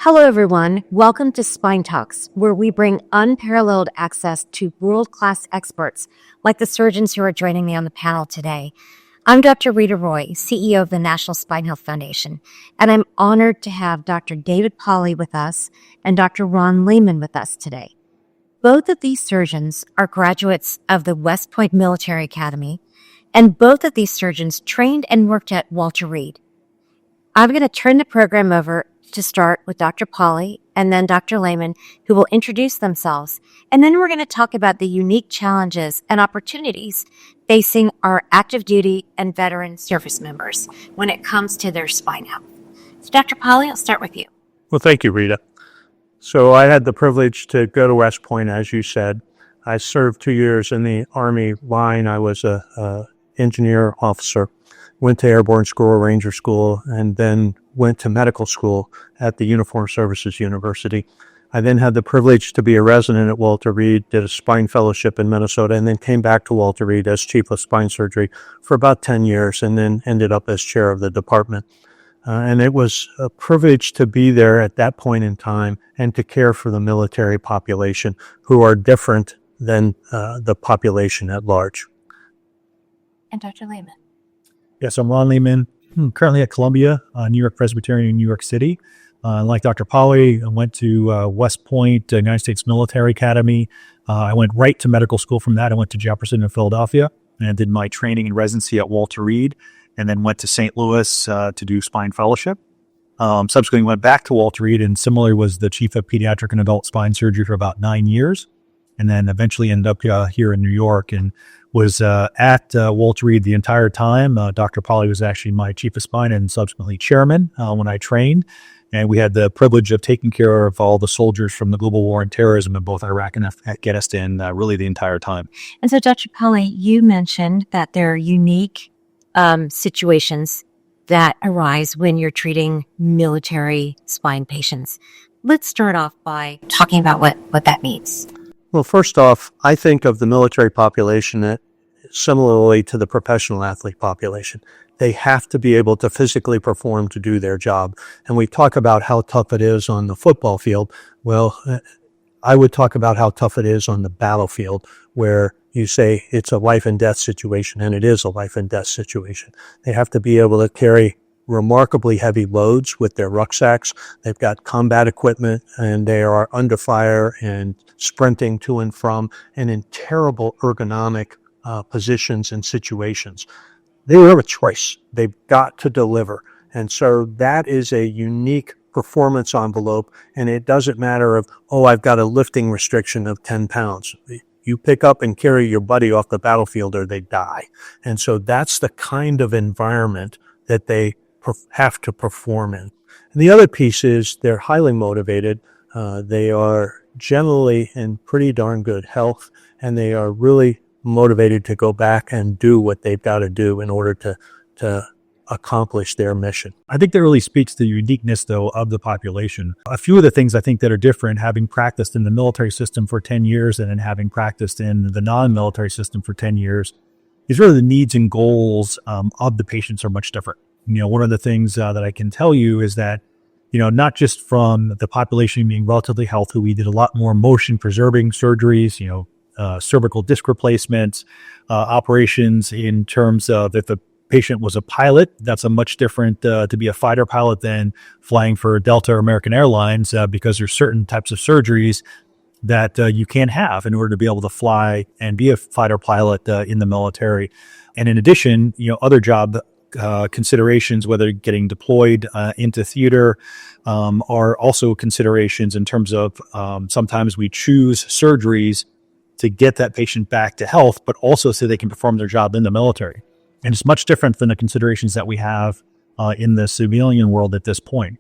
Hello, everyone. Welcome to Spine Talks, where we bring unparalleled access to world-class experts like the surgeons who are joining me on the panel today. I'm Dr. Rita Roy, CEO of the National Spine Health Foundation, and I'm honored to have Dr. David Polly with us and Dr. Ron Lehman with us today. Both of these surgeons are graduates of the West Point Military Academy, and both of these surgeons trained and worked at Walter Reed. I'm going to turn the program over to start with Dr. Polly and then Dr. Lehman, who will introduce themselves. And then we're going to talk about the unique challenges and opportunities facing our active duty and veteran service members when it comes to their spine health. So Dr. Polly, I'll start with you. Well, thank you, Rita. So I had the privilege to go to West Point, as you said. I served 2 years in the Army line. I was a engineer officer, went to Airborne School, Ranger School, and then went to medical school at the Uniformed Services University. I then had the privilege to be a resident at Walter Reed, did a spine fellowship in Minnesota, and then came back to Walter Reed as chief of spine surgery for about 10 years, and then ended up as chair of the department. And it was a privilege to be there at that point in time and to care for the military population, who are different than the population at large. And Dr. Lehman. Yes, I'm Ron Lehman, currently at Columbia, New York Presbyterian in New York City. Like Dr. Polly, I went to West Point, United States Military Academy. I went right to medical school from that. I went to Jefferson in Philadelphia and did my training and residency at Walter Reed, and then went to St. Louis to do spine fellowship. Subsequently went back to Walter Reed and similarly was the chief of pediatric and adult spine surgery for about 9 years. And then eventually ended up here in New York and was at Walter Reed the entire time. Dr. Polly was actually my chief of spine and subsequently chairman when I trained. And we had the privilege of taking care of all the soldiers from the global war on terrorism in both Iraq and Afghanistan really the entire time. And so, Dr. Polly, you mentioned that there are unique situations that arise when you're treating military spine patients. Let's start off by talking about what that means. Well, first off, I think of the military population that similarly to the professional athlete population. They have to be able to physically perform to do their job. And we talk about how tough it is on the football field. Well, I would talk about how tough it is on the battlefield, where you say it's a life and death situation, and it is a life and death situation. They have to be able to carry remarkably heavy loads with their rucksacks. They've got combat equipment, and they are under fire and sprinting to and from and in terrible ergonomic positions and situations. They don't have a choice. They've got to deliver. And so that is a unique performance envelope, and it doesn't matter if, I've got a lifting restriction of 10 pounds. You pick up and carry your buddy off the battlefield or they die. And so that's the kind of environment that they have to perform in. And the other piece is they're highly motivated. They are generally in pretty darn good health, and they are really motivated to go back and do what they've got to do in order to accomplish their mission. I think that really speaks to the uniqueness, though, of the population. A few of the things I think that are different, having practiced in the military system for 10 years and then having practiced in the non-military system for 10 years, is really the needs and goals of the patients are much different. One of the things that I can tell you is that, not just from the population being relatively healthy, we did a lot more motion preserving surgeries, cervical disc replacements, operations in terms of if the patient was a pilot, that's a much different to be a fighter pilot than flying for Delta or American Airlines because there's certain types of surgeries that you can't have in order to be able to fly and be a fighter pilot in the military. And in addition, other job considerations, whether getting deployed into theater, are also considerations in terms of sometimes we choose surgeries to get that patient back to health, but also so they can perform their job in the military. And it's much different than the considerations that we have in the civilian world at this point.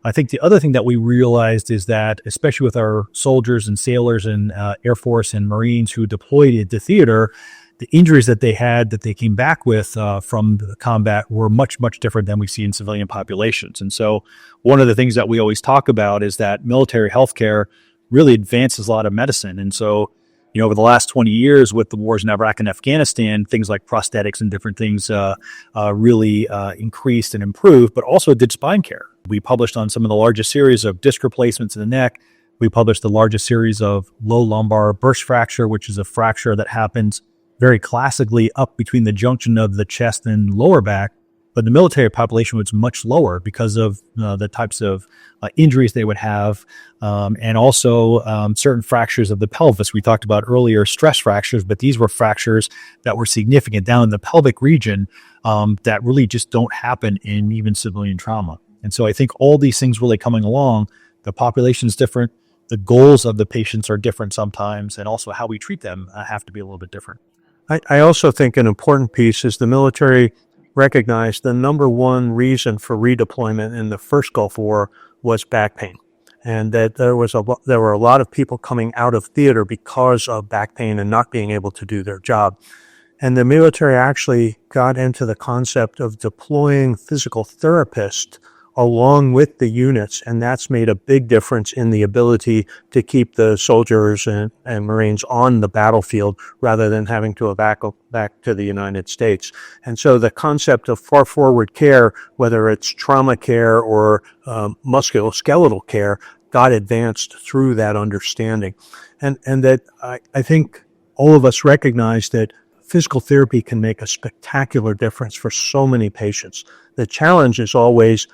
I think the other thing that we realized is that, especially with our soldiers and sailors and Air Force and Marines who deployed into theater, the injuries that they had that they came back with from the combat were much, much different than we see in civilian populations. And so one of the things that we always talk about is that military healthcare really advances a lot of medicine. And so over the last 20 years with the wars in Iraq and Afghanistan, things like prosthetics and different things really increased and improved, but also did spine care. We published on some of the largest series of disc replacements in the neck. We published the largest series of low lumbar burst fracture, which is a fracture that happens very classically up between the junction of the chest and lower back. But the military population was much lower because of the types of injuries they would have, and also certain fractures of the pelvis. We talked about earlier stress fractures, but these were fractures that were significant down in the pelvic region that really just don't happen in even civilian trauma. And so I think all these things really coming along, the population is different, the goals of the patients are different sometimes, and also how we treat them have to be a little bit different. I also think an important piece is the military recognized the number one reason for redeployment in the first Gulf War was back pain, and that there were a lot of people coming out of theater because of back pain and not being able to do their job. And the military actually got into the concept of deploying physical therapists along with the units, and that's made a big difference in the ability to keep the soldiers and Marines on the battlefield rather than having to evacuate back to the United States. And so the concept of far forward care, whether it's trauma care or musculoskeletal care, got advanced through that understanding. And that I think all of us recognize that physical therapy can make a spectacular difference for so many patients. The challenge is always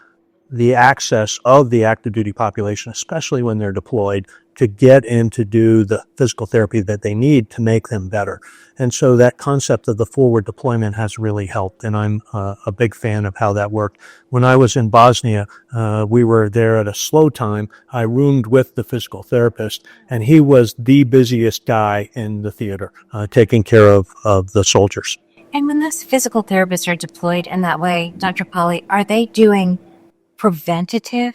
the access of the active duty population, especially when they're deployed, to get in to do the physical therapy that they need to make them better. And so that concept of the forward deployment has really helped, and I'm a big fan of how that worked. When I was in Bosnia, we were there at a slow time. I roomed with the physical therapist, and he was the busiest guy in the theater, taking care of the soldiers. And when those physical therapists are deployed in that way, Dr. Pauly, are they doing preventative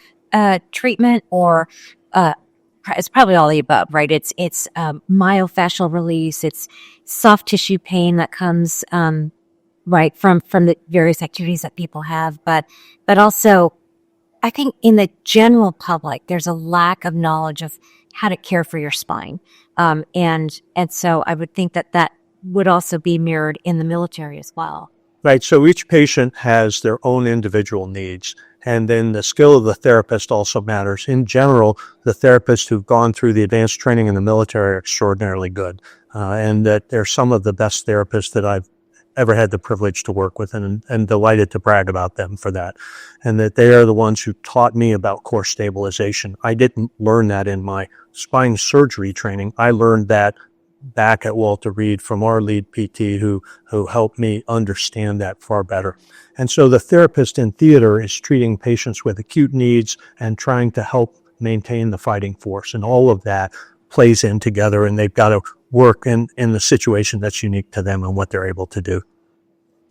treatment, or it's probably all the above, right? It's myofascial release, it's soft tissue pain that comes right from the various activities that people have, but also I think in the general public there's a lack of knowledge of how to care for your spine, and so I would think that would also be mirrored in the military as well. Right. So each patient has their own individual needs. And then the skill of the therapist also matters. In general, the therapists who've gone through the advanced training in the military are extraordinarily good. And that they're some of the best therapists that I've ever had the privilege to work with, and delighted to brag about them for that. And that they are the ones who taught me about core stabilization. I didn't learn that in my spine surgery training. I learned that back at Walter Reed from our lead PT who helped me understand that far better. And so the therapist in theater is treating patients with acute needs and trying to help maintain the fighting force. And all of that plays in together, and they've got to work in the situation that's unique to them and what they're able to do.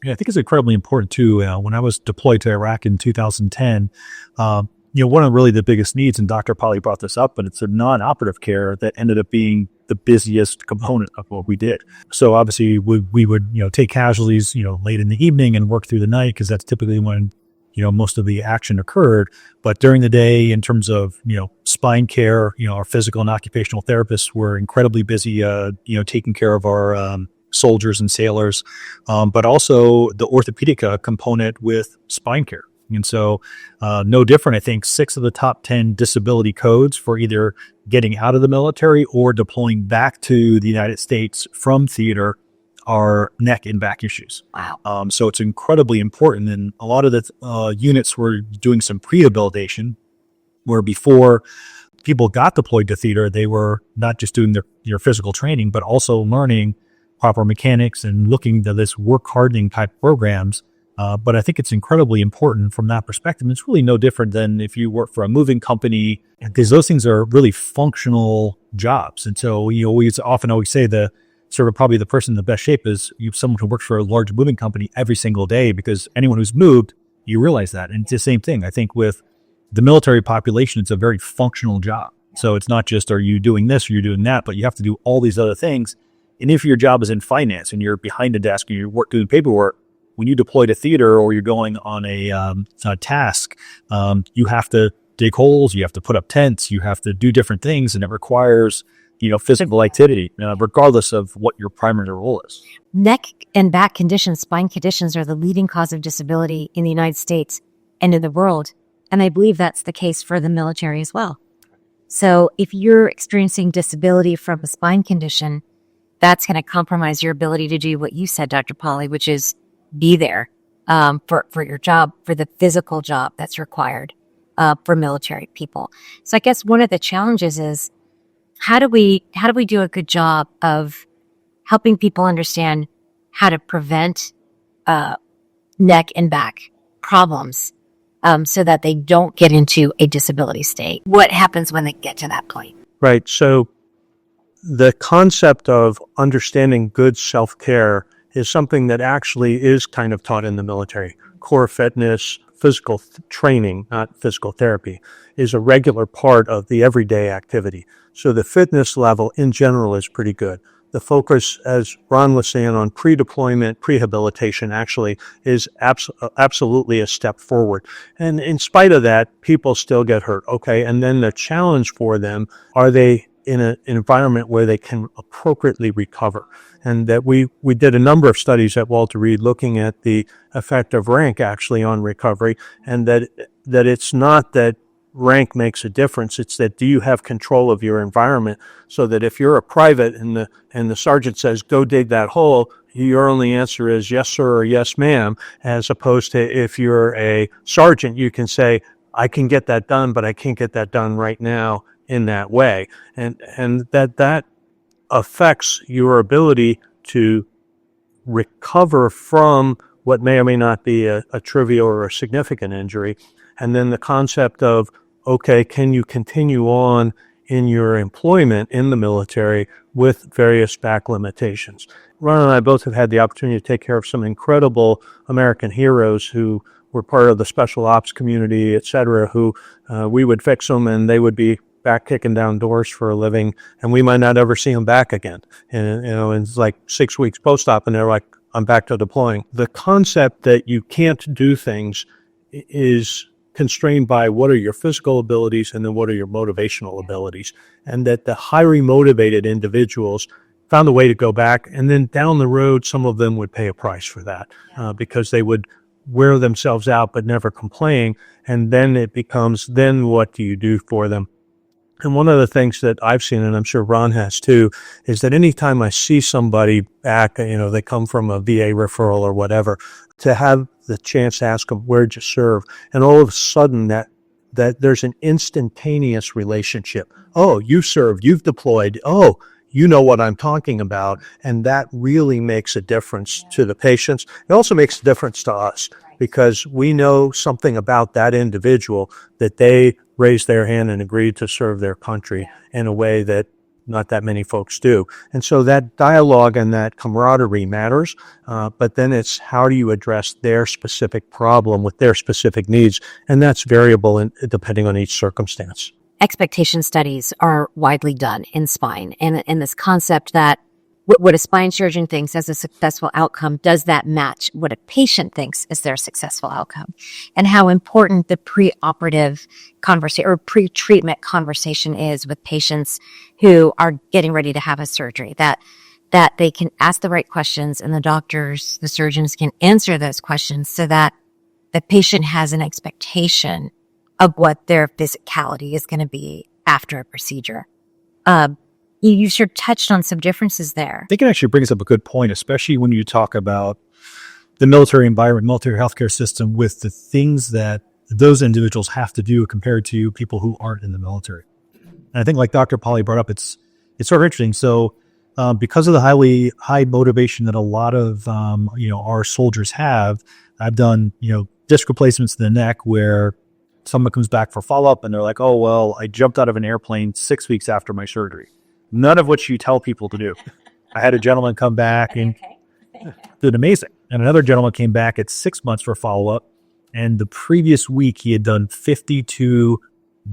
Yeah, I think it's incredibly important too. When I was deployed to Iraq in 2010, one of really the biggest needs, and Dr. Pauly brought this up, but it's a non-operative care that ended up being the busiest component of what we did. So obviously we would, take casualties, late in the evening and work through the night, because that's typically when, most of the action occurred. But during the day, in terms of, spine care, our physical and occupational therapists were incredibly busy, taking care of our soldiers and sailors, but also the orthopedic component with spine care. And so no different, I think 6 of the top 10 disability codes for either getting out of the military or deploying back to the United States from theater are neck and back issues. Wow. So it's incredibly important. And a lot of the units were doing some prehabilitation, where before people got deployed to theater, they were not just doing their physical training, but also learning proper mechanics and looking to this work hardening type programs. But I think it's incredibly important from that perspective. It's really no different than if you work for a moving company, because those things are really functional jobs. And so we always say the sort of probably the person in the best shape is someone who works for a large moving company every single day, because anyone who's moved, you realize that. And it's the same thing. I think with the military population, it's a very functional job. So it's not just, are you doing this or you're doing that, but you have to do all these other things. And if your job is in finance and you're behind a desk and you're doing paperwork, when you deploy to theater or you're going on a task, you have to dig holes, you have to put up tents, you have to do different things, and it requires, physical activity, regardless of what your primary role is. Neck and back conditions, spine conditions, are the leading cause of disability in the United States and in the world. And I believe that's the case for the military as well. So if you're experiencing disability from a spine condition, that's going to compromise your ability to do what you said, Dr. Polly, which is be there for your job, for the physical job that's required for military people. So I guess one of the challenges is how do we do a good job of helping people understand how to prevent neck and back problems so that they don't get into a disability state? What happens when they get to that point? Right. So the concept of understanding good self-care is something that actually is kind of taught in the military. Core fitness, physical training, not physical therapy, is a regular part of the everyday activity. So the fitness level in general is pretty good. The focus, as Ron was saying, on pre-deployment, prehabilitation actually is absolutely a step forward. And in spite of that, people still get hurt. Okay. And then the challenge for them, are they in an environment where they can appropriately recover? And that we did a number of studies at Walter Reed looking at the effect of rank actually on recovery, and that it's not that rank makes a difference. It's that do you have control of your environment, so that if you're a private and the sergeant says, go dig that hole, your only answer is yes, sir, or yes, ma'am, as opposed to if you're a sergeant, you can say, I can get that done, but I can't get that done right now in that way. And that affects your ability to recover from what may or may not be a trivial or a significant injury. And then the concept of, okay, can you continue on in your employment in the military with various back limitations? Ron and I both have had the opportunity to take care of some incredible American heroes who were part of the special ops community, et cetera, who we would fix them and they would be back kicking down doors for a living, and we might not ever see them back again. And, and it's like 6 weeks post-op and they're like, I'm back to deploying. The concept that you can't do things is constrained by what are your physical abilities and then what are your motivational abilities. And that the highly motivated individuals found a way to go back, and then down the road, some of them would pay a price for that because they would wear themselves out but never complain. And then it becomes, then what do you do for them? And one of the things that I've seen, and I'm sure Ron has too, is that anytime I see somebody back, they come from a VA referral or whatever, to have the chance to ask them, where'd you serve? And all of a sudden that there's an instantaneous relationship. Oh, you served, you've deployed. Oh, you know what I'm talking about. And that really makes a difference to the patients. It also makes a difference to us because we know something about that individual, that they raised their hand and agreed to serve their country in a way that not that many folks do. And so that dialogue and that camaraderie matters, but then it's how do you address their specific problem with their specific needs, and that's variable depending on each circumstance. Expectation studies are widely done in spine, and this concept that what a spine surgeon thinks as a successful outcome, does that match what a patient thinks is their successful outcome? And how important the preoperative conversation or pre-treatment conversation is with patients who are getting ready to have a surgery, that they can ask the right questions and the surgeons can answer those questions so that the patient has an expectation of what their physicality is going to be after a procedure. You sure touched on some differences there. I think it actually brings up a good point, especially when you talk about the military environment, military healthcare system, with the things that those individuals have to do compared to people who aren't in the military. And I think, like Dr. Polly brought up, it's sort of interesting. So because of the high motivation that a lot of our soldiers have, I've done disc replacements in the neck where someone comes back for follow-up and they're like, oh, well, I jumped out of an airplane 6 weeks after my surgery. None of which you tell people to do. I had a gentleman come back and did amazing. And another gentleman came back at 6 months for follow-up. And the previous week, he had done 52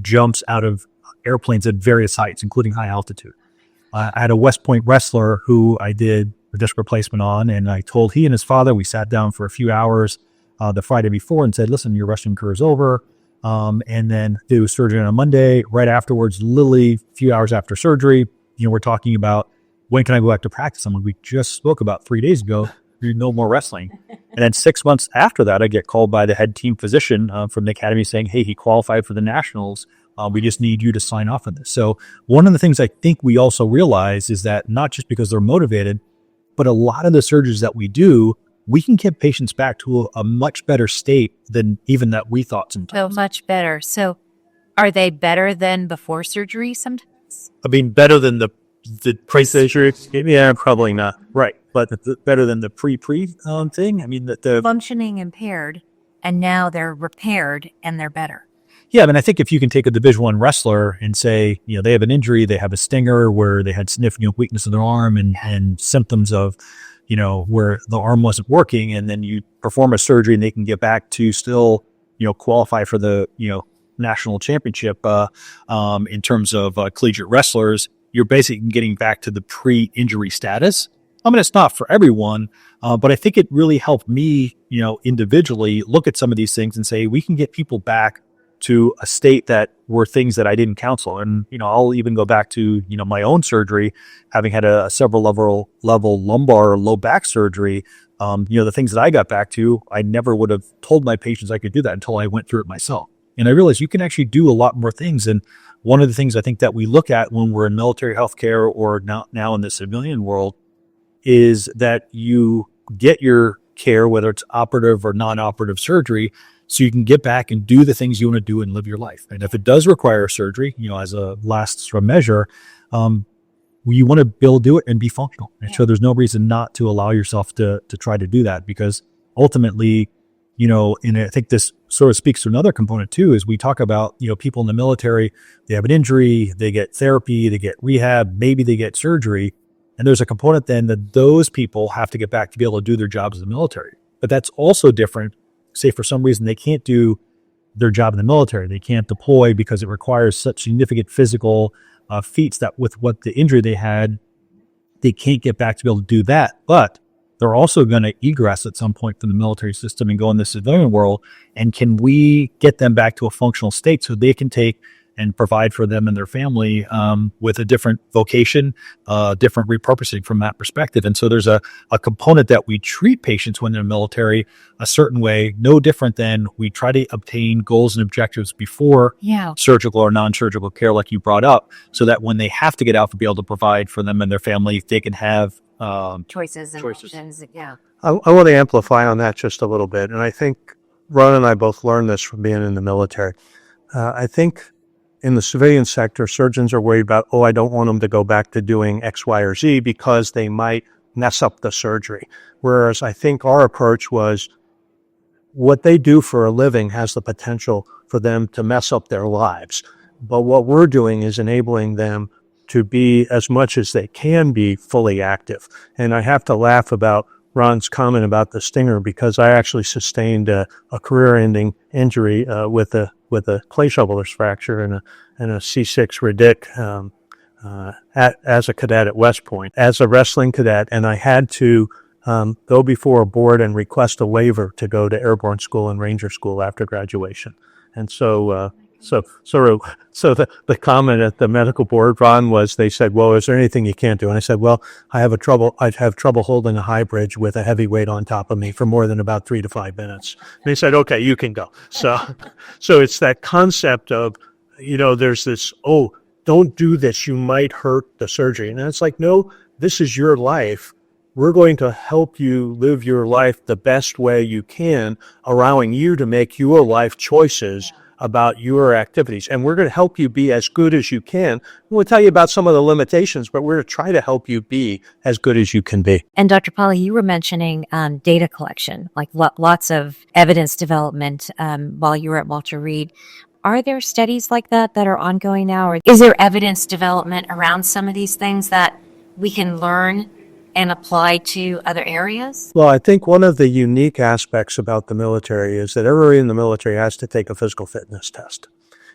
jumps out of airplanes at various heights, including high altitude. I had a West Point wrestler who I did a disc replacement on, and I told he and his father, we sat down for a few hours the Friday before and said, listen, your wrestling career is over. And then do surgery on a Monday. Right afterwards, literally a few hours after surgery, we're talking about when can I go back to practice? I'm like, we just spoke about 3 days ago. no more wrestling. And then 6 months after that, I get called by the head team physician from the academy saying, hey, he qualified for the nationals. We just need you to sign off on this. So one of the things I think we also realize is that not just because they're motivated, but a lot of the surgeries that we do, we can get patients back to a much better state than even that we thought sometimes. So much better. So are they better than before surgery sometimes? I mean, better than the Pre-surgery? Yeah, probably not. right, but better than the pre thing. I mean, the Functioning impaired, and now they're repaired and they're better. yeah. I mean, I think if you can take a Division I wrestler and say, they have an injury, they have a stinger where they had significant weakness in their arm and symptoms of, where the arm wasn't working, and then you perform a surgery and they can get back to still, qualify for the, national championship in terms of collegiate wrestlers, you're basically getting back to the pre-injury status. I mean, it's not for everyone, but I think it really helped me, individually look at some of these things and say, we can get people back to a state that were things that I didn't counsel. And, I'll even go back to, my own surgery, having had a several level lumbar or low back surgery. The things that I got back to, I never would have told my patients I could do that until I went through it myself. And I realized you can actually do a lot more things. And one of the things I think that we look at when we're in military healthcare or now in the civilian world is that you get your care, whether it's operative or non-operative surgery, so you can get back and do the things you want to do and live your life. And if it does require surgery, as a last sort of measure, you want to be able to do it and be functional. And so there's no reason not to allow yourself to try to do that, because ultimately, and I think this sort of speaks to another component too, is we talk about, people in the military, they have an injury, they get therapy, they get rehab, maybe they get surgery. And there's a component then that those people have to get back to be able to do their jobs in the military. But that's also different. Say for some reason they can't do their job in the military. They can't deploy because it requires such significant physical feats that with what the injury they had, they can't get back to be able to do that. But they're also going to egress at some point from the military system and go in the civilian world. And can we get them back to a functional state so they can take and provide for them and their family with a different vocation, different repurposing from that perspective. And so there's a component that we treat patients when they're in the military a certain way, no different than we try to obtain goals and objectives before surgical or non-surgical care, like you brought up, so that when they have to get out to be able to provide for them and their family, they can have choices and options. Yeah. I want to amplify on that just a little bit. And I think Ron and I both learned this from being in the military. I think in the civilian sector, surgeons are worried about, I don't want them to go back to doing X, Y, or Z because they might mess up the surgery. Whereas I think our approach was what they do for a living has the potential for them to mess up their lives. But what we're doing is enabling them to be, as much as they can be, fully active. And I have to laugh about Ron's comment about the stinger, because I actually sustained a career-ending injury with a clay shoveler's fracture and a C6 radic as a cadet at West Point, as a wrestling cadet, and I had to go before a board and request a waiver to go to airborne school and ranger school after graduation. And so the comment at the medical board, Ron, was they said, well, is there anything you can't do? And I said, well, I'd have trouble holding a high bridge with a heavy weight on top of me for more than about 3 to 5 minutes. And they said, okay, you can go. So it's that concept of, there's this, don't do this, you might hurt the surgery. And it's like, no, this is your life. We're going to help you live your life the best way you can, allowing you to make your life choices about your activities. And we're going to help you be as good as you can. We'll tell you about some of the limitations, but we're going to try to help you be as good as you can be. And Dr. Pauly, you were mentioning data collection, like lots of evidence development while you were at Walter Reed. Are there studies like that are ongoing now? Or is there evidence development around some of these things that we can learn and apply to other areas? Well, I think one of the unique aspects about the military is that everybody in the military has to take a physical fitness test,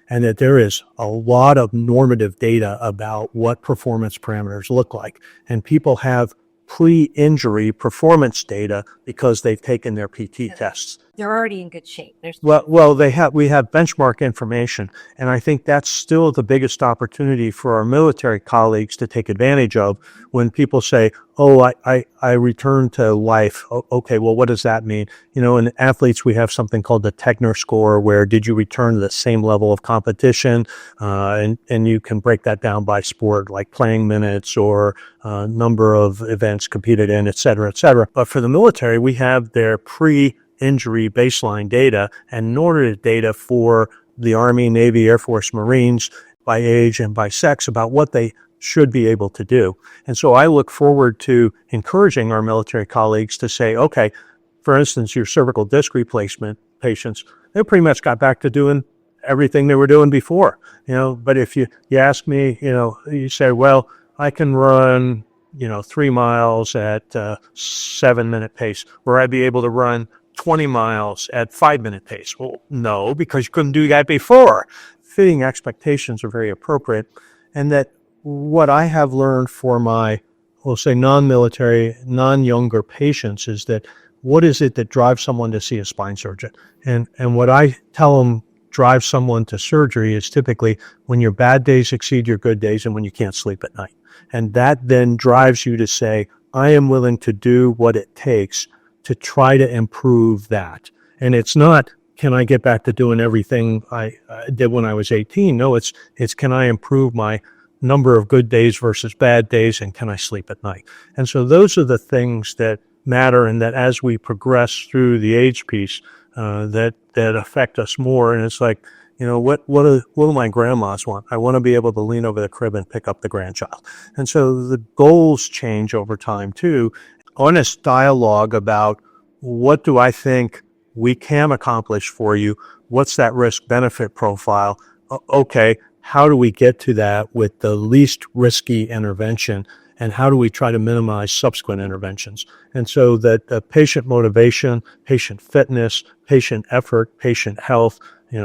and that there is a lot of normative data about what performance parameters look like. And people have pre-injury performance data because they've taken their PT tests. They're already in good shape. Well, we have benchmark information, and I think that's still the biggest opportunity for our military colleagues to take advantage of when people say, "Oh, I returned to life." Okay, well, what does that mean? In athletes, we have something called the Tegner score, where did you return to the same level of competition? And you can break that down by sport, like playing minutes or number of events competed in, et cetera, et cetera. But for the military, we have their pre-injury baseline data and normative data for the Army, Navy, Air Force, Marines by age and by sex about what they should be able to do. And so I look forward to encouraging our military colleagues to say, okay, for instance, your cervical disc replacement patients, they pretty much got back to doing everything they were doing before. But if you ask me, you say, well, I can run 3 miles at 7-minute pace, or I'd be able to run 20 miles at 5-minute pace. Well, no, because you couldn't do that before. Fitting expectations are very appropriate. And that what I have learned for my, we'll say, non-military, non-younger patients is that what is it that drives someone to see a spine surgeon? And what I tell them drives someone to surgery is typically when your bad days exceed your good days and when you can't sleep at night. And that then drives you to say, I am willing to do what it takes to try to improve that. And it's not, can I get back to doing everything I did when I was 18? No, it's can I improve my number of good days versus bad days, and can I sleep at night? And so those are the things that matter, and that as we progress through the age piece, that affect us more. And it's like, what do my grandmas want? I want to be able to lean over the crib and pick up the grandchild. And so the goals change over time too. Honest dialogue about what do I think we can accomplish for you? What's that risk benefit profile? Okay, how do we get to that with the least risky intervention? And how do we try to minimize subsequent interventions? And so that patient motivation, patient fitness, patient effort, patient health,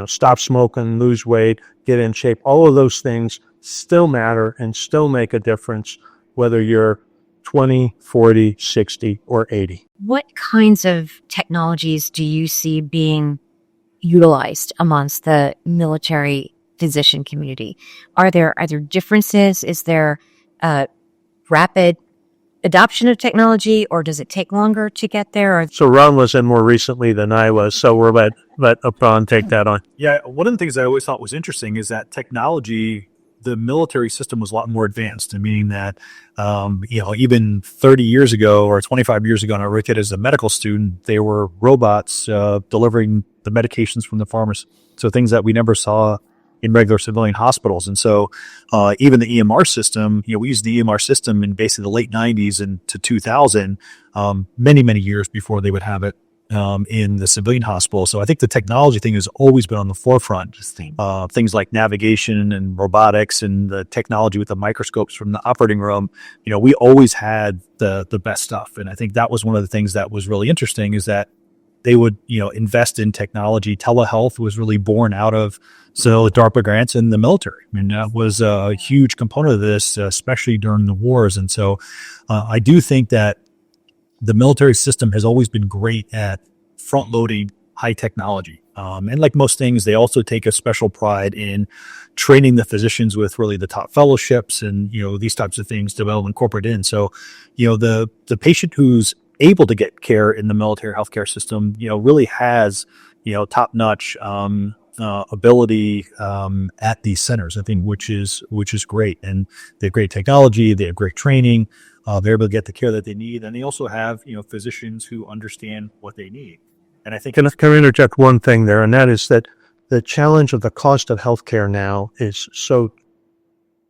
stop smoking, lose weight, get in shape, all of those things still matter and still make a difference, whether you're 20, 40, 60, or 80. What kinds of technologies do you see being utilized amongst the military physician community? Are there differences? Is there rapid adoption of technology, or does it take longer to get there? So Ron was in more recently than I was, so we'll let Ron take that on. Yeah, one of the things I always thought was interesting is that technology, the military system was a lot more advanced, meaning that, even 30 years ago or 25 years ago, when I worked as a medical student, there were robots delivering the medications from the pharmacy. So things that we never saw in regular civilian hospitals. And so even the EMR system, we used the EMR system in basically the late 90s and to 2000, many, many years before they would have it in the civilian hospital. So I think the technology thing has always been on the forefront. Things like navigation and robotics and the technology with the microscopes from the operating room, we always had the best stuff. And I think that was one of the things that was really interesting, is that they would, invest in technology. Telehealth was really born out of the DARPA grants in the military. I mean, that was a huge component of this, especially during the wars. And so I do think that the military system has always been great at front-loading high technology. And like most things, they also take a special pride in training the physicians with really the top fellowships and, these types of things develop and incorporate in. So, the patient who's able to get care in the military healthcare system, really has, top-notch ability at these centers, I think, which is great. And they have great technology, they have great training, they're able to get the care that they need, and they also have physicians who understand what they need. And I think, can I interject one thing there, and that is that the challenge of the cost of healthcare now is so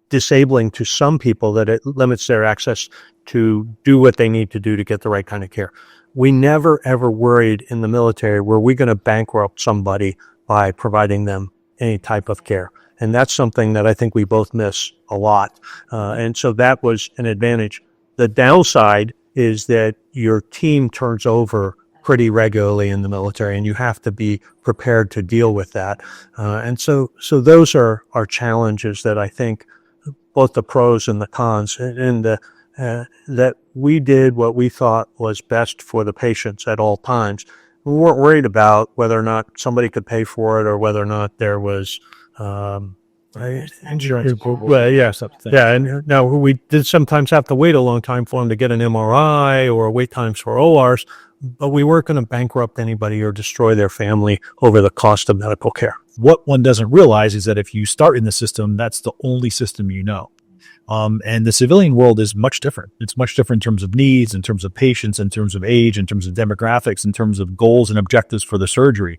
disabling to some people that it limits their access to do what they need to do to get the right kind of care. We never ever worried in the military, were we going to bankrupt somebody by providing them any type of care? And that's something that I think we both miss a lot. And so that was an advantage. The downside is that your team turns over pretty regularly in the military, and you have to be prepared to deal with that. And so those are challenges that I think, both the pros and the cons, and that we did what we thought was best for the patients at all times. we weren't worried about whether or not somebody could pay for it or whether or not there was Insurance. Well, yeah, something. yeah, and now we did sometimes have to wait a long time for them to get an MRI or wait times for ORs, but we weren't going to bankrupt anybody or destroy their family over the cost of medical care. What one doesn't realize is that if you start in the system, that's the only system you know. And the civilian world is much different. It's much different in terms of needs, in terms of patients, in terms of age, in terms of demographics, in terms of goals and objectives for the surgery.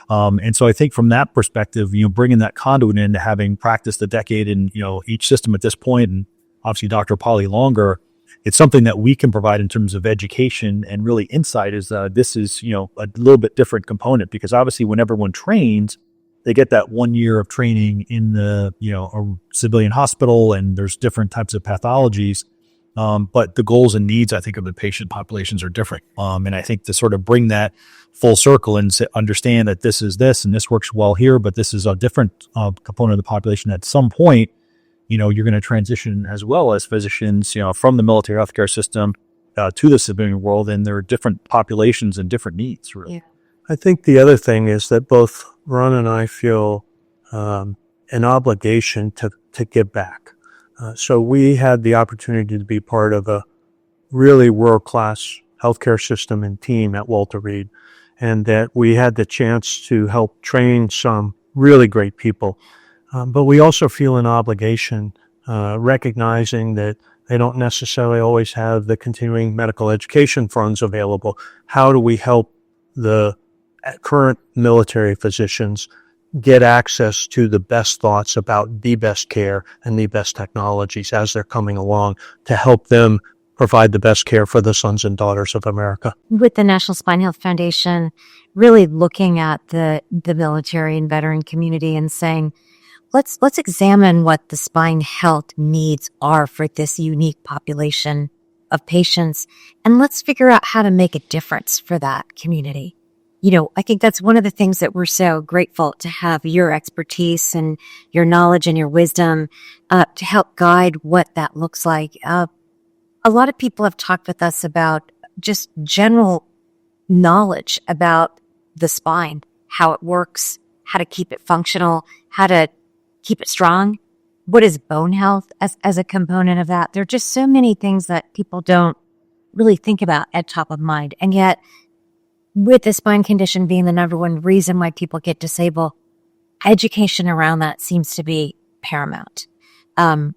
And so I think from that perspective, bringing that conduit into having practiced a decade in, each system at this point, and obviously Dr. Polly longer, it's something that we can provide in terms of education and really insight is this is, a little bit different component because obviously when everyone trains, they get that 1 year of training in the, a civilian hospital and there's different types of pathologies. But the goals and needs, I think, of the patient populations are different. And I think to sort of bring that full circle and understand that this is this and this works well here, but this is a different component of the population at some point, you're going to transition as well as physicians, from the military healthcare system to the civilian world. And there are different populations and different needs, really. Yeah. I think the other thing is that both Ron and I feel an obligation to give back. So we had the opportunity to be part of a really world-class healthcare system and team at Walter Reed, and that we had the chance to help train some really great people. But we also feel an obligation, recognizing that they don't necessarily always have the continuing medical education funds available. How do we help the current military physicians get access to the best thoughts about the best care and the best technologies as they're coming along to help them provide the best care for the sons and daughters of America? With the National Spine Health Foundation, really looking at the military and veteran community and saying, let's examine what the spine health needs are for this unique population of patients, and let's figure out how to make a difference for that community. I think that's one of the things that we're so grateful to have your expertise and your knowledge and your wisdom to help guide what that looks like. A lot of people have talked with us about just general knowledge about the spine, how it works, how to keep it functional, how to keep it strong. What is bone health as a component of that? There are just so many things that people don't really think about at top of mind. And yet, with the spine condition being the number one reason why people get disabled, education around that seems to be paramount. I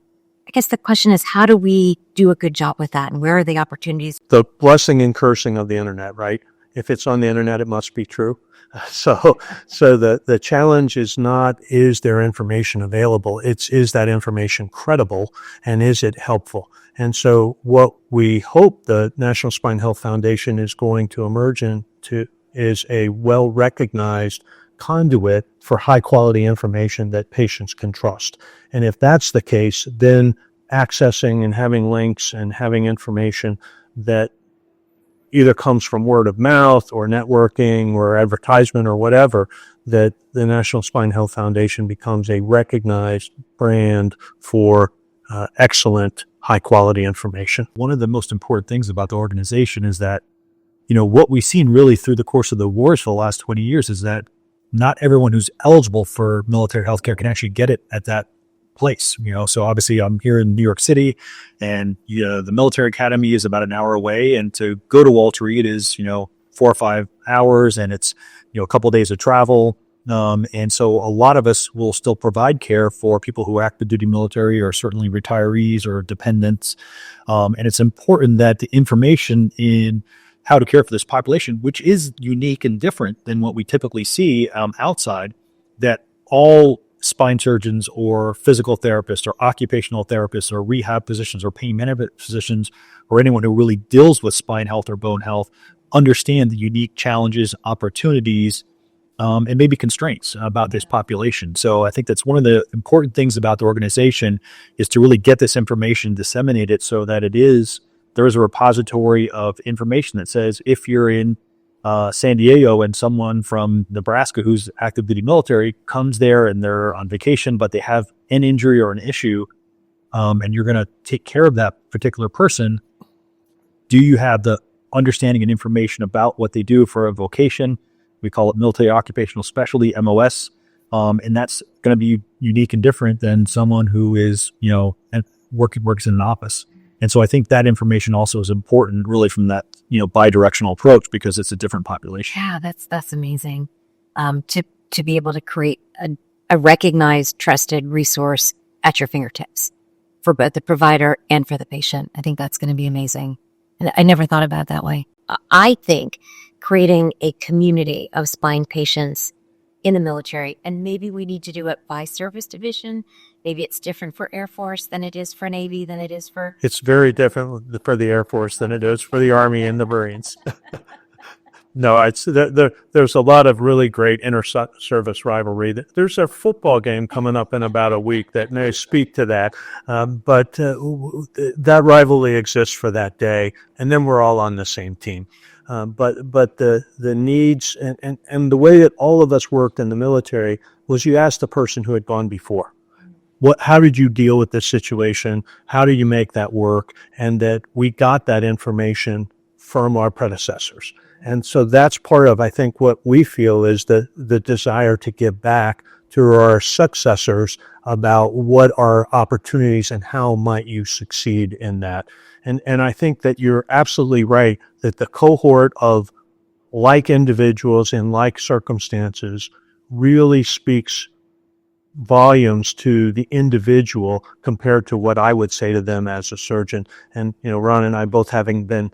guess the question is, how do we do a good job with that, and where are the opportunities? The blessing and cursing of the internet, right? If it's on the internet, it must be true. So the challenge is not, is there information available? It's, is that information credible and is it helpful? And so what we hope the National Spine Health Foundation is going to emerge into is a well-recognized conduit for high-quality information that patients can trust. And if that's the case, then accessing and having links and having information that either comes from word of mouth or networking or advertisement or whatever, that the National Spine Health Foundation becomes a recognized brand for excellent, high-quality information. One of the most important things about the organization is that, what we've seen really through the course of the wars for the last 20 years is that not everyone who's eligible for military healthcare can actually get it at that place. So obviously I'm here in New York City, and the military academy is about an hour away, and to go to Walter Reed is 4 or 5 hours, and it's a couple of days of travel. And so a lot of us will still provide care for people who are active duty military or certainly retirees or dependents. And it's important that the information in how to care for this population, which is unique and different than what we typically see outside, that all spine surgeons or physical therapists or occupational therapists or rehab physicians or pain management physicians or anyone who really deals with spine health or bone health understand the unique challenges, opportunities, and maybe constraints about this population. So I think that's one of the important things about the organization is to really get this information, disseminate it so that there is a repository of information that says if you're in San Diego and someone from Nebraska who's active duty military comes there and they're on vacation, but they have an injury or an issue, and you're going to take care of that particular person, do you have the understanding and information about what they do for a vocation. We call it military occupational specialty, MOS. And that's going to be unique and different than someone who is, and works in an office. And so I think that information also is important really from that, bi-directional approach, because it's a different population. Yeah, that's amazing. To be able to create a recognized, trusted resource at your fingertips for both the provider and for the patient. I think that's going to be amazing. And I never thought about it that way. I think creating a community of spine patients in the military, and maybe we need to do it by service division. Maybe it's different for Air Force than it is for Navy, than it is for... It's very different for the Air Force than it is for the Army and the Marines. No, there's a lot of really great inter-service rivalry. There's a football game coming up in about a week that may speak to that, but that rivalry exists for that day, and then we're all on the same team. But the needs and the way that all of us worked in the military was you asked the person who had gone before, how did you deal with this situation? How do you make that work? And that we got that information from our predecessors. And so that's part of, I think, what we feel is the desire to give back to our successors about what are opportunities and how might you succeed in that. And I think that you're absolutely right that the cohort of like individuals in like circumstances really speaks volumes to the individual compared to what I would say to them as a surgeon. And, Ron and I both having been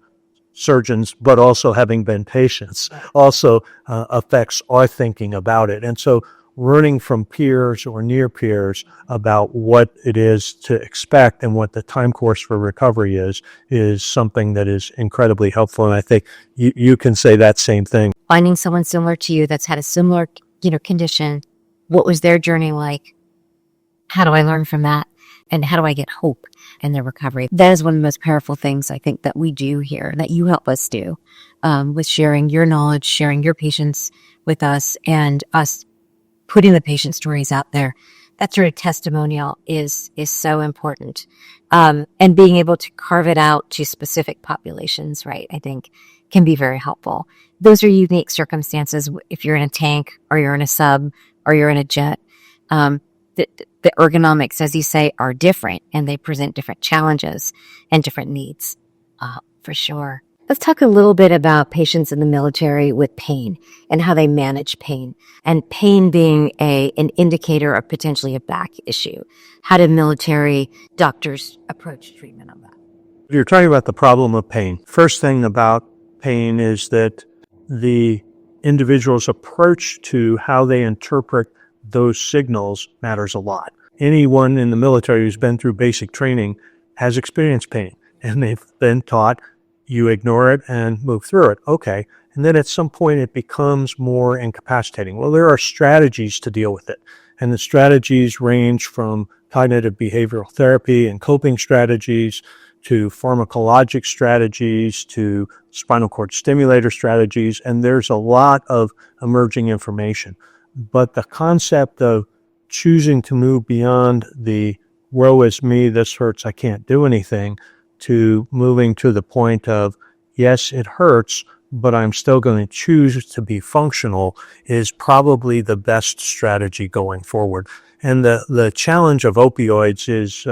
surgeons, but also having been patients, also affects our thinking about it. And so learning from peers or near peers about what it is to expect and what the time course for recovery is something that is incredibly helpful. And I think you can say that same thing. Finding someone similar to you that's had a similar, condition. What was their journey like? How do I learn from that? And how do I get hope in their recovery? That is one of the most powerful things I think that we do here, that you help us do, with sharing your knowledge, sharing your patients with us, and us putting the patient stories out there. That sort of testimonial is so important. And being able to carve it out to specific populations, right, I think can be very helpful. Those are unique circumstances. If you're in a tank or you're in a sub or you're in a jet, the ergonomics, as you say, are different, and they present different challenges and different needs, for sure. Let's talk a little bit about patients in the military with pain and how they manage pain, and pain being an indicator of potentially a back issue. How do military doctors approach treatment of that? You're talking about the problem of pain. First thing about pain is that the individual's approach to how they interpret those signals matters a lot. Anyone in the military who's been through basic training has experienced pain, and they've been taught you ignore it and move through it. Okay. And then at some point it becomes more incapacitating. Well, there are strategies to deal with it. And the strategies range from cognitive behavioral therapy and coping strategies to pharmacologic strategies to spinal cord stimulator strategies. And there's a lot of emerging information. But the concept of choosing to move beyond the woe is me, this hurts, I can't do anything, to moving to the point of, yes, it hurts, but I'm still going to choose to be functional is probably the best strategy going forward. And the challenge of opioids is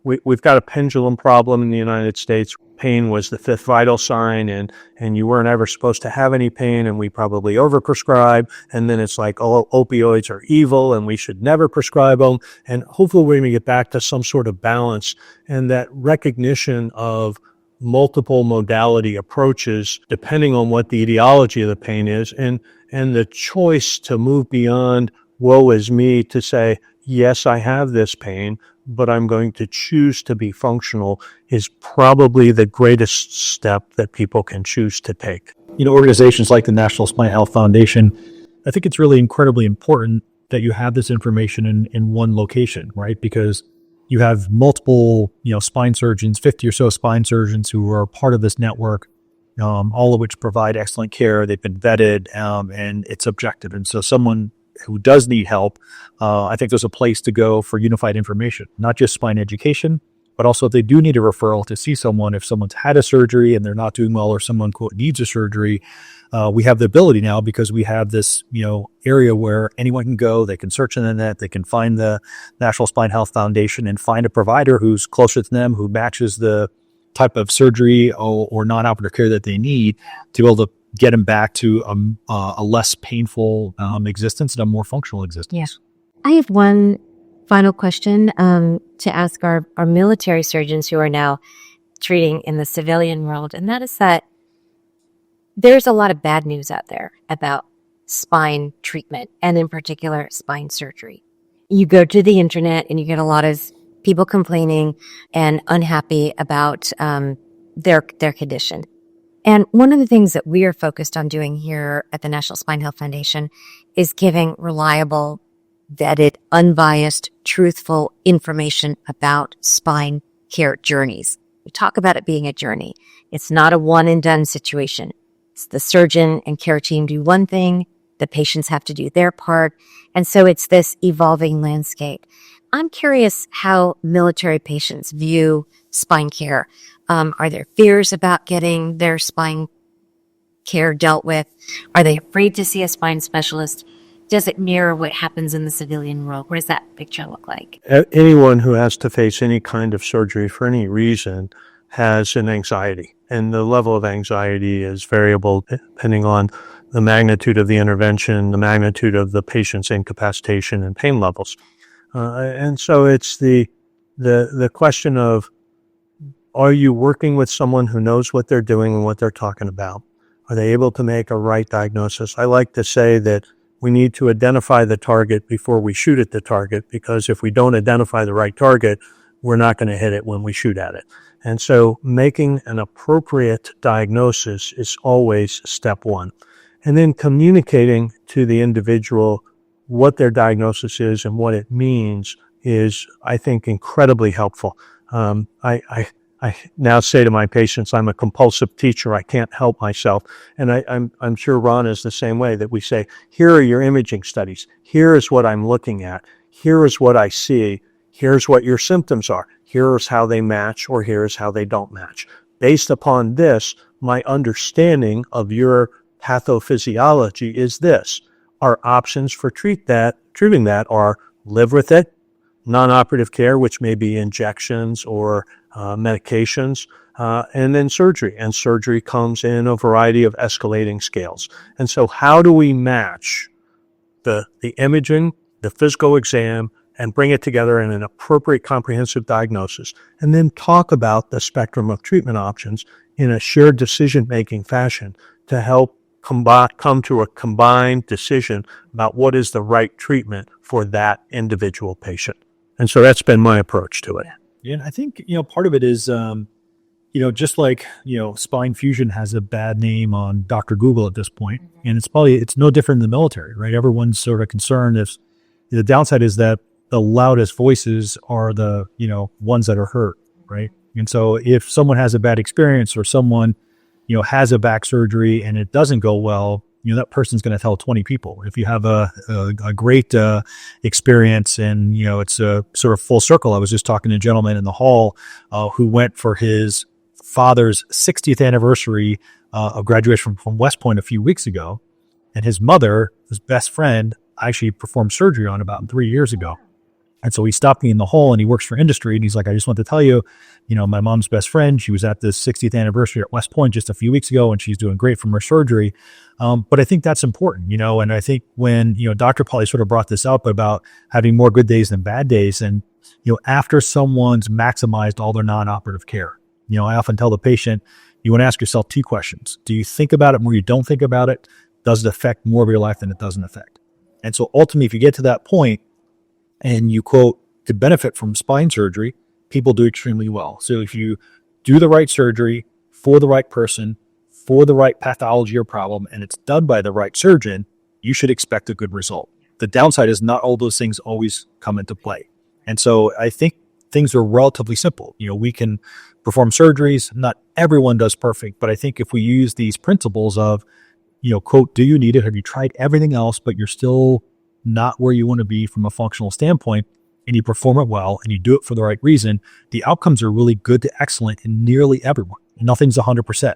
we've got a pendulum problem in the United States. Pain was the fifth vital sign, and you weren't ever supposed to have any pain, and we probably overprescribe. And then it's like, oh, opioids are evil, and we should never prescribe them. And hopefully we're going to get back to some sort of balance, and that recognition of multiple modality approaches, depending on what the etiology of the pain is, and the choice to move beyond woe is me to say, yes, I have this pain, but I'm going to choose to be functional is probably the greatest step that people can choose to take. Organizations like the National Spine Health Foundation, I think it's really incredibly important that you have this information in one location, right? Because you have multiple, spine surgeons, 50 or so spine surgeons who are part of this network, all of which provide excellent care. They've been vetted, and it's objective. And so someone who does need help, I think there's a place to go for unified information, not just spine education, But also if they do need a referral to see someone, if someone's had a surgery and they're not doing well, or someone quote needs a surgery, we have the ability now, because we have this, area where anyone can go, they can search in the net, they can find the National Spine Health Foundation and find a provider who's closer to them, who matches the type of surgery or non-operative care that they need to be able to get them back to a less painful existence and a more functional existence. Yeah. I have one final question to ask our military surgeons who are now treating in the civilian world, and that is that there's a lot of bad news out there about spine treatment, and in particular, spine surgery. You go to the internet and you get a lot of people complaining and unhappy about their condition. And one of the things that we are focused on doing here at the National Spine Health Foundation is giving reliable, vetted, unbiased, truthful information about spine care journeys. We talk about it being a journey. It's not a one and done situation. It's the surgeon and care team do one thing, the patients have to do their part. And so it's this evolving landscape. I'm curious how military patients view spine care. Are there fears about getting their spine care dealt with? Are they afraid to see a spine specialist? Does it mirror what happens in the civilian world? What does that picture look like? Anyone who has to face any kind of surgery for any reason has an anxiety, and the level of anxiety is variable depending on the magnitude of the intervention, the magnitude of the patient's incapacitation and pain levels. And so it's the question of, are you working with someone who knows what they're doing and what they're talking about? Are they able to make a right diagnosis? I like to say that we need to identify the target before we shoot at the target, because if we don't identify the right target, we're not going to hit it when we shoot at it. And so making an appropriate diagnosis is always step one. And then communicating to the individual what their diagnosis is and what it means is, I think, incredibly helpful. I now say to my patients, I'm a compulsive teacher. I can't help myself. And I'm sure Ron is the same way, that we say, here are your imaging studies. Here is what I'm looking at. Here is what I see. Here's what your symptoms are. Here's how they match, or here's how they don't match. Based upon this, my understanding of your pathophysiology is this. Our options for treating that are live with it, non-operative care, which may be injections or medications, and then surgery. And surgery comes in a variety of escalating scales. And so how do we match the imaging, the physical exam, and bring it together in an appropriate comprehensive diagnosis, and then talk about the spectrum of treatment options in a shared decision-making fashion to help come to a combined decision about what is the right treatment for that individual patient. And so that's been my approach to it. Yeah, and I think, part of it is, just like, Spine Fusion has a bad name on Dr. Google at this point, and it's no different in the military, right? Everyone's sort of concerned if the downside is that the loudest voices are the, ones that are hurt, right? And so if someone has a bad experience, or someone, has a back surgery and it doesn't go well, that person's going to tell 20 people. If you have a great experience and, it's a sort of full circle. I was just talking to a gentleman in the hall who went for his father's 60th anniversary of graduation from West Point a few weeks ago. And his mother, his best friend, actually performed surgery on about 3 years ago. And so he stopped me in the hall, and he works for industry. And he's like, I just want to tell you, my mom's best friend, she was at this 60th anniversary at West Point just a few weeks ago, and she's doing great from her surgery. But I think that's important, and I think when, Dr. Pauly sort of brought this up about having more good days than bad days. And, after someone's maximized all their non-operative care, I often tell the patient, you want to ask yourself 2 questions. Do you think about it more? You don't think about it? Does it affect more of your life than it doesn't affect? And so ultimately, if you get to that point, and you quote, to benefit from spine surgery, people do extremely well. So if you do the right surgery for the right person, for the right pathology or problem, and it's done by the right surgeon, you should expect a good result. The downside is not all those things always come into play. And so I think things are relatively simple. We can perform surgeries. Not everyone does perfect, but I think if we use these principles of, quote, do you need it? Have you tried everything else, but you're still not where you want to be from a functional standpoint? and you perform it well and you do it for the right reason, the outcomes are really good to excellent in nearly everyone. Nothing's 100%.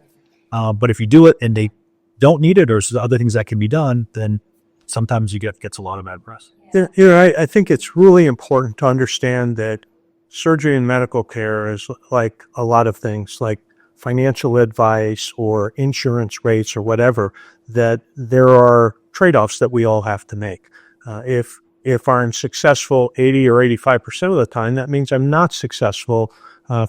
But if you do it and they don't need it or there's other things that can be done, then sometimes gets a lot of bad press. I think it's really important to understand that surgery and medical care is like a lot of things, like financial advice or insurance rates or whatever, that there are trade-offs that we all have to make. If I'm successful 80 or 85% of the time, that means I'm not successful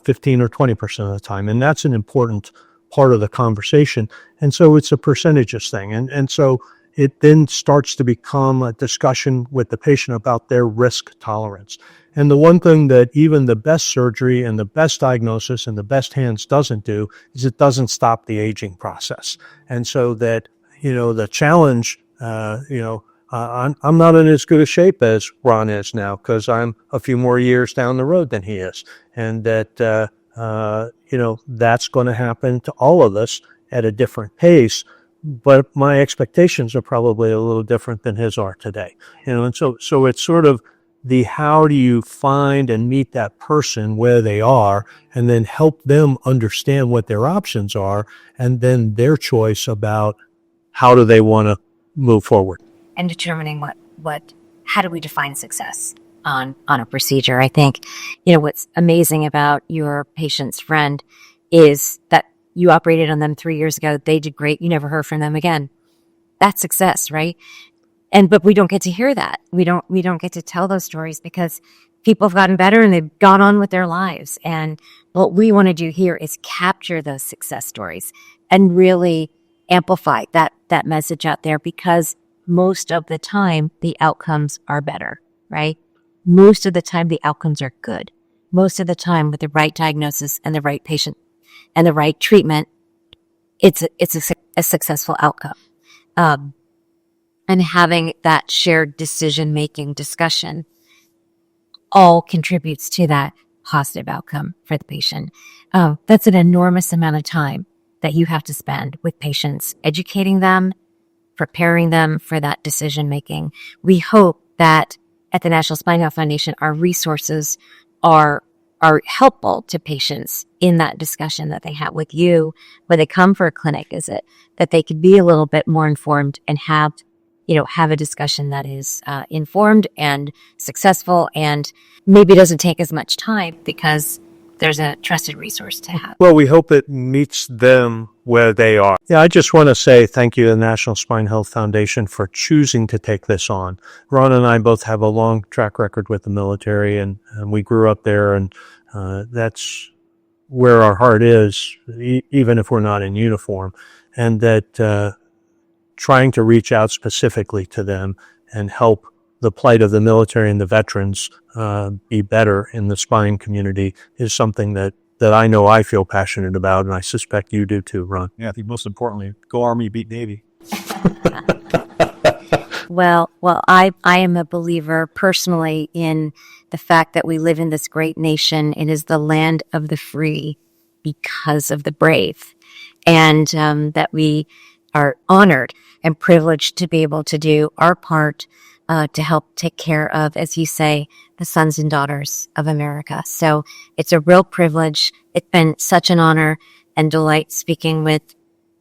15 or 20% of the time. And that's an important part of the conversation. And so it's a percentages thing. And so it then starts to become a discussion with the patient about their risk tolerance. And the one thing that even the best surgery and the best diagnosis and the best hands doesn't do is it doesn't stop the aging process. And so that, the challenge, I'm not in as good a shape as Ron is now because I'm a few more years down the road than he is. And that, that's going to happen to all of us at a different pace. But my expectations are probably a little different than his are today. And so it's sort of the how do you find and meet that person where they are and then help them understand what their options are and then their choice about how do they want to move forward. And determining how do we define success on a procedure. I think, what's amazing about your patient's friend is that you operated on them 3 years ago. They did great. You never heard from them again. That's success, right? But we don't get to hear that. We don't get to tell those stories because people have gotten better and they've gone on with their lives. And what we want to do here is capture those success stories and really amplify that message out there because most of the time the outcomes are better, right? Most of the time the outcomes are good. Most of the time with the right diagnosis and the right patient and the right treatment, it's a successful outcome. And having that shared decision-making discussion all contributes to that positive outcome for the patient. That's an enormous amount of time that you have to spend with patients, educating them, preparing them for that decision-making. We hope that at the National Spine Health Foundation, our resources are helpful to patients in that discussion that they have with you when they come for a clinic visit, that they could be a little bit more informed and have a discussion that is informed and successful and maybe doesn't take as much time because there's a trusted resource to have. Well, we hope it meets them where they are. Yeah, I just want to say thank you to the National Spine Health Foundation for choosing to take this on. Ron and I both have a long track record with the military, and we grew up there, and that's where our heart is, even if we're not in uniform, and that trying to reach out specifically to them and help the plight of the military and the veterans be better in the spine community is something that I know I feel passionate about, and I suspect you do too, Ron. Yeah, I think most importantly, go Army, beat Navy. Well, I am a believer personally in the fact that we live in this great nation. It is the land of the free because of the brave, and that we are honored and privileged to be able to do our part to help take care of, as you say, the sons and daughters of America. So it's a real privilege. It's been such an honor and delight speaking with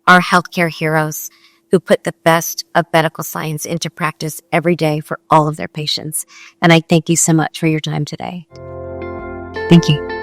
our healthcare heroes who put the best of medical science into practice every day for all of their patients. And I thank you so much for your time today. Thank you.